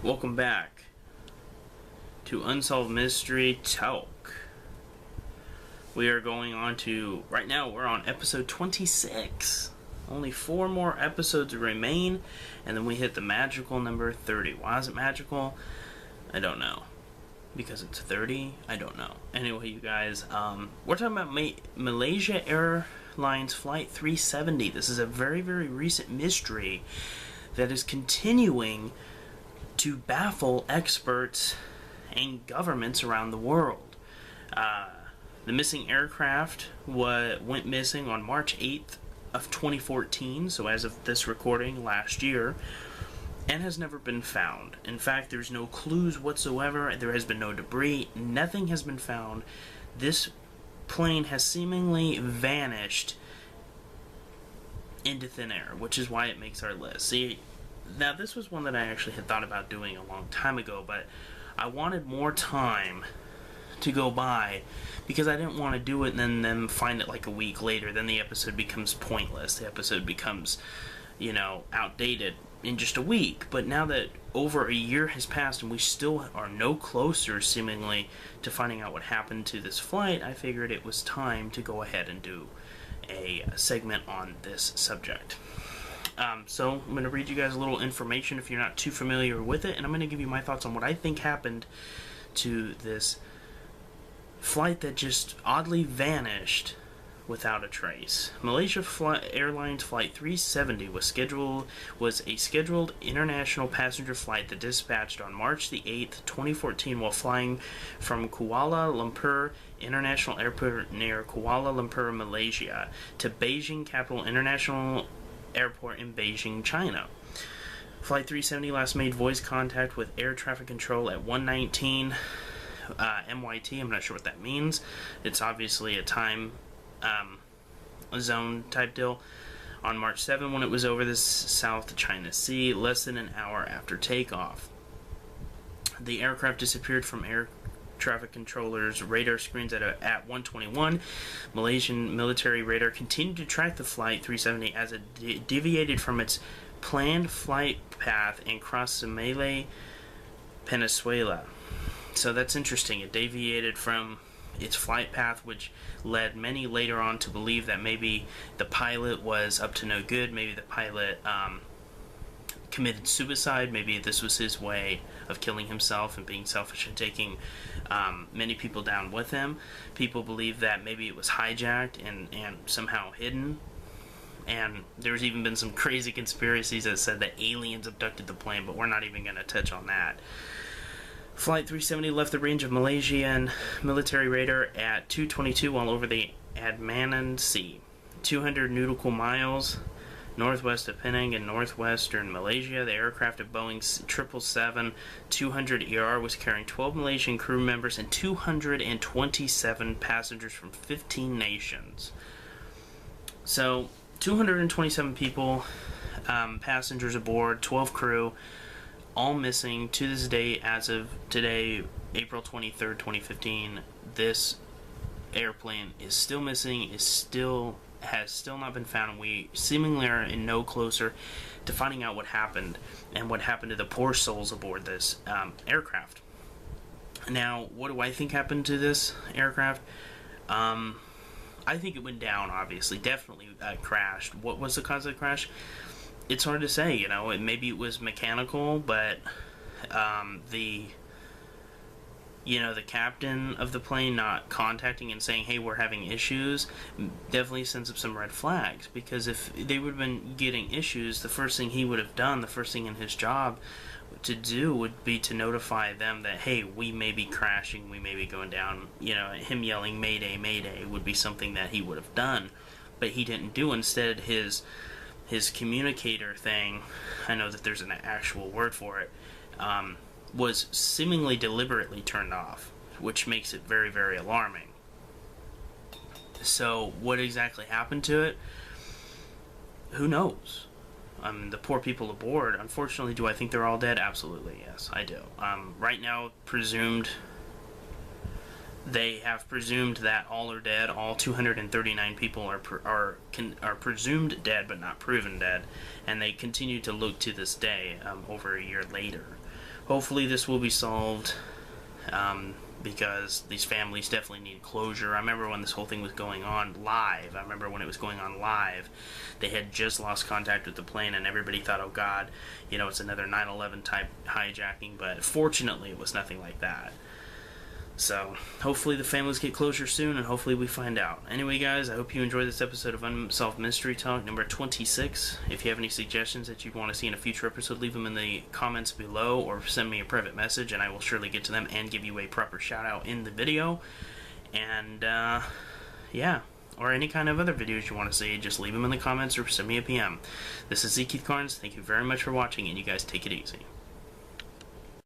Welcome back to Unsolved Mystery Talk. We are going on to, right now we're on episode 26. Only 4 more episodes remain, and then we hit the magical number 30. Why is it magical? I don't know. Because it's 30? I don't know. Anyway, you guys, we're talking about Malaysia Airlines Flight 370. This is a very, very recent mystery that is continuing to baffle experts and governments around the world. The missing aircraft went missing on March 8th of 2014, so as of this recording last year, and has never been found. In fact, there's no clues whatsoever. There has been no debris. Nothing has been found. This plane has seemingly vanished into thin air, which is why it makes our list. See, now this was one that I actually had thought about doing a long time ago, but I wanted more time to go by because I didn't want to do it and then find it like a week later. Then the episode becomes pointless. The episode becomes, outdated in just a week. But now that over a year has passed and we still are no closer, seemingly, to finding out what happened to this flight, I figured it was time to go ahead and do a segment on this subject. So I'm going to read you guys a little information if you're not too familiar with it, and I'm going to give you my thoughts on what I think happened to this flight that just oddly vanished without a trace. Malaysia Airlines Flight 370 was a scheduled international passenger flight that dispatched on March the 8th, 2014 while flying from Kuala Lumpur International Airport near Kuala Lumpur, Malaysia to Beijing Capital International Airport in Beijing, China. Flight 370 last made voice contact with air traffic control at 1:19 MYT. I'm not sure what that means. It's obviously a time zone type deal. On March 7 when it was over the South China Sea, less than an hour after takeoff. The aircraft disappeared from air traffic controllers' radar screens at 1:21. Malaysian military radar continued to track the Flight 370 as it deviated from its planned flight path and crossed the Malay Peninsula. So that's interesting. It deviated from its flight path, which led many later on to believe that maybe the pilot was up to no good. Maybe the pilot committed suicide. Maybe this was his way of killing himself and being selfish and taking many people down with him. People believe that maybe it was hijacked and somehow hidden. And there's even been some crazy conspiracies that said that aliens abducted the plane, but we're not even going to touch on that. Flight 370 left the range of Malaysian military radar at 2:22 while over the Andaman Sea, 200 nautical miles northwest of Penang in northwestern Malaysia. The aircraft of Boeing 777-200ER was carrying 12 Malaysian crew members and 227 passengers from 15 nations. So, 227 people, passengers aboard, 12 crew, all missing to this day. As of today, April 23rd, 2015, this airplane is still missing, has still not been found, and we seemingly are in no closer to finding out what happened and what happened to the poor souls aboard this aircraft. Now, what do I think happened to this aircraft? I think it went down, obviously. Definitely crashed. What was the cause of the crash? It's hard to say, maybe it was mechanical, but the captain of the plane not contacting and saying, hey, we're having issues, definitely sends up some red flags, because if they would have been getting issues, the first thing he would have done, the first thing in his job to do would be to notify them that, hey, we may be crashing, we may be going down. Him yelling, Mayday, Mayday, would be something that he would have done, but he didn't do. Instead, his communicator thing, I know that there's an actual word for it, was seemingly deliberately turned off, which makes it very, very alarming. So, what exactly happened to it? Who knows? The poor people aboard, unfortunately, do I think they're all dead? Absolutely, yes, I do. Right now, they have presumed that all are dead. All 239 people are presumed dead, but not proven dead, and they continue to look to this day, over a year later. hopefully this will be solved, because these families definitely need closure. I remember when this whole thing was going on live. I remember when it was going on live, they had just lost contact with the plane, and everybody thought, oh God, you know, it's another 9/11 type hijacking, but fortunately it was nothing like that. So, hopefully the families get closure soon, and hopefully we find out. Anyway, guys, I hope you enjoyed this episode of Unsolved Mystery Talk number 26. If you have any suggestions that you'd want to see in a future episode, leave them in the comments below, or send me a private message, and I will surely get to them and give you a proper shout-out in the video. And, yeah. Or any kind of other videos you want to see, just leave them in the comments or send me a PM. This is Z. Keith Carnes. Thank you very much for watching, and you guys take it easy.